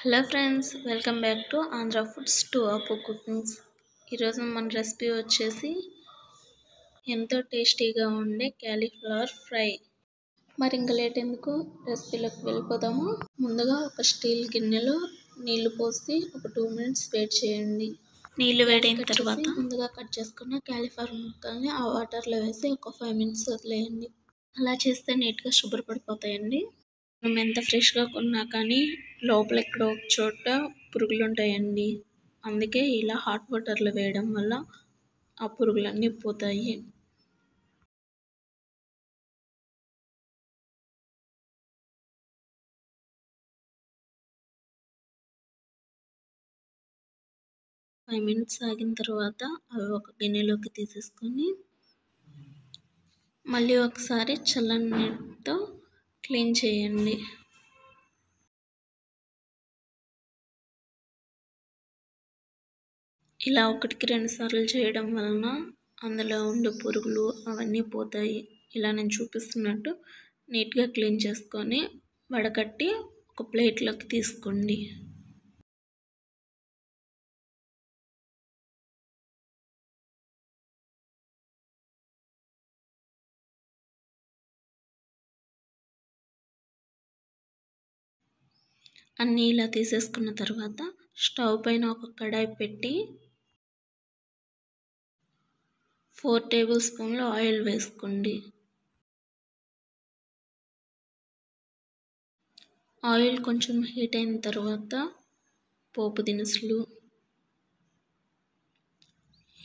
Hello friends, welcome back to Andhra foods to అప్పు cookings. ఈరోజు మన రెసిపీ వచ్చేసి ఎంతో టేస్టీగా ఉండే క్యాలీఫ్లవర్ ఫ్రై. మరి ఇంకా లేట్ ఎందుకు, రెసిపీలోకి వెళ్ళిపోదాము. ముందుగా ఒక స్టీల్ గిన్నెలో నీళ్లు పోసి ఒక 2 minutes వెయిట్ చేయండి. నీళ్లు వేడైన తర్వాత ముందుగా కట్ చేసుకున్న క్యాలీఫ్లవర్ ముక్కల్ని ఆ వాటర్లో వేసి ఒక 5 minutes వదిలేయండి. అలా చేస్తే నీట్గా శుభ్రపడిపోతాయండి. మనం ఎంత ఫ్రెష్గా కొన్నా కానీ లోపల ఎక్కడో ఒక చోట పురుగులు ఉంటాయండి. అందుకే ఇలా హాట్ వాటర్లో వేయడం వల్ల ఆ పురుగులన్నీ పోతాయి. ఫైవ్ మినిట్స్ ఆగిన తర్వాత అవి ఒక గిన్నెలోకి తీసేసుకొని మళ్ళీ ఒకసారి చల్లని నీటితో క్లీన్ చేయండి. ఇలా 1-2 సార్లు చేయడం వలన అందులో ఉండే పురుగులు అవన్నీ పోతాయి. ఇలా నేను చూపిస్తున్నట్టు నీట్గా క్లీన్ చేసుకొని వడకట్టి ఒక ప్లేట్లోకి తీసుకోండి. అన్నీ ఇలా తీసేసుకున్న తర్వాత స్టవ్ పైన ఒక కడాయి పెట్టి 4 టేబుల్ స్పూన్లు ఆయిల్ వేసుకోండి. ఆయిల్ కొంచెం హీట్ అయిన తర్వాత పోపు దినుసులు,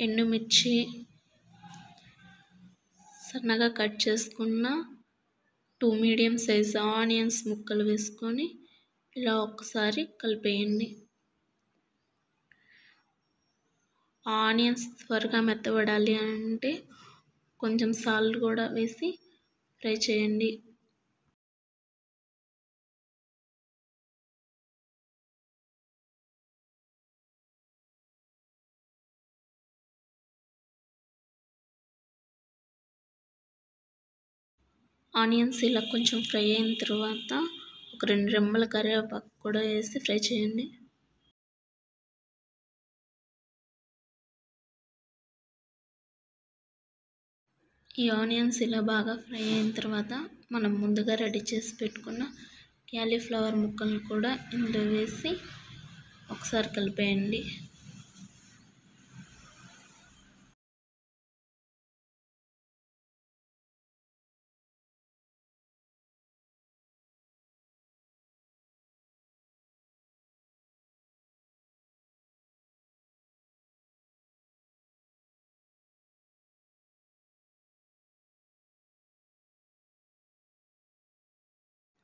ఎండుమిర్చి, సన్నగా కట్ చేసుకున్న 2 మీడియం సైజ్ ఆనియన్స్ ముక్కలు వేసుకొని ఇలా ఒక్కసారి కలిపేయండి. ఆనియన్స్ త్వరగా మెత్తబడాలి అంటే కొంచెం సాల్ట్ కూడా వేసి ఫ్రై చేయండి. ఆనియన్స్ ఇలా కొంచెం ఫ్రై అయిన తర్వాత ఒక 2 రెమ్మల కరివేపాకు కూడా వేసి ఫ్రై చేయండి. ఈ ఆనియన్స్ ఇలా బాగా ఫ్రై అయిన తర్వాత మనం ముందుగా రెడీ చేసి పెట్టుకున్న క్యాలీఫ్లవర్ ముక్కలను కూడా ఇందులో వేసి ఒకసారి కలిపేయండి.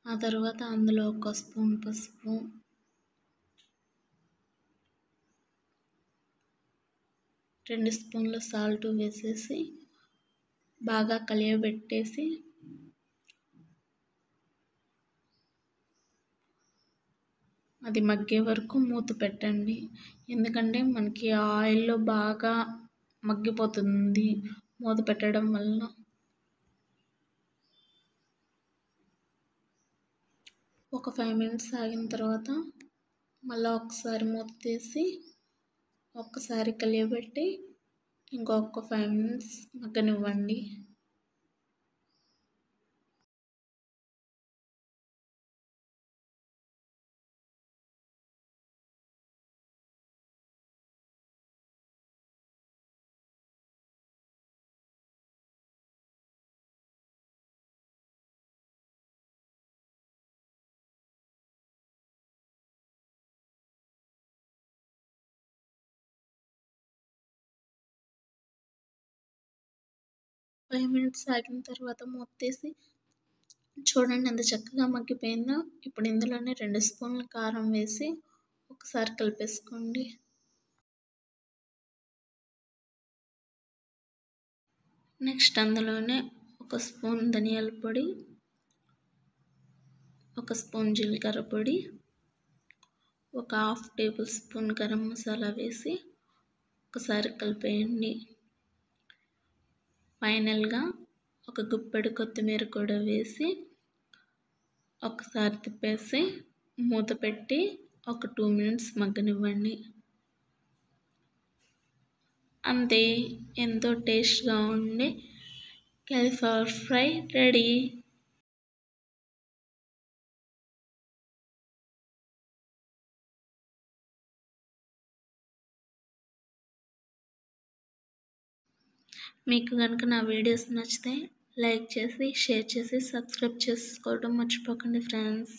ఆ తర్వాత అందులో 1 స్పూన్ పసుపు, 2 స్పూన్ల సాల్ట్ వేసేసి బాగా కలియబెట్టేసి అది మగ్గే వరకు మూత పెట్టండి. ఎందుకంటే మనకి ఆయిల్లో బాగా మగ్గిపోతుంది మూత పెట్టడం వలన. ఒక 5 minutes ఆగిన తర్వాత మళ్ళీ ఒకసారి మూత తీసి ఒక్కసారి కలియబెట్టి ఇంకొక 5 minutes మగ్గనివ్వండి. ఫైవ్ మినిట్స్ ఆగిన తర్వాత మూత తీసి చూడండి ఎంత చక్కగా మగ్గిపోయిందో. ఇప్పుడు ఇందులోనే 2 స్పూన్ల కారం వేసి ఒకసారి కలిపేసుకోండి. నెక్స్ట్ అందులోనే 1 స్పూన్ ధనియాల పొడి, 1 స్పూన్ జీలకర్ర పొడి, ఒక 1/2 టేబుల్ స్పూన్ గరం మసాలా వేసి ఒకసారి కలిపేయండి. ఫైనల్గా ఒక గుప్పెడు కొత్తిమీర కూడా వేసి ఒకసారి తిప్పేసి మూత పెట్టి ఒక 2 మినిట్స్ మగ్గనివ్వండి. అంతే, ఎంతో టేస్ట్గా ఉండే కాలీఫ్లవర్ ఫ్రై రెడీ. మీకు కనుక నా వీడియోస్ నచ్చితే లైక్ చేసి, షేర్ చేసి, సబ్స్క్రైబ్ చేసుకోవడం మర్చిపోకండి ఫ్రెండ్స్.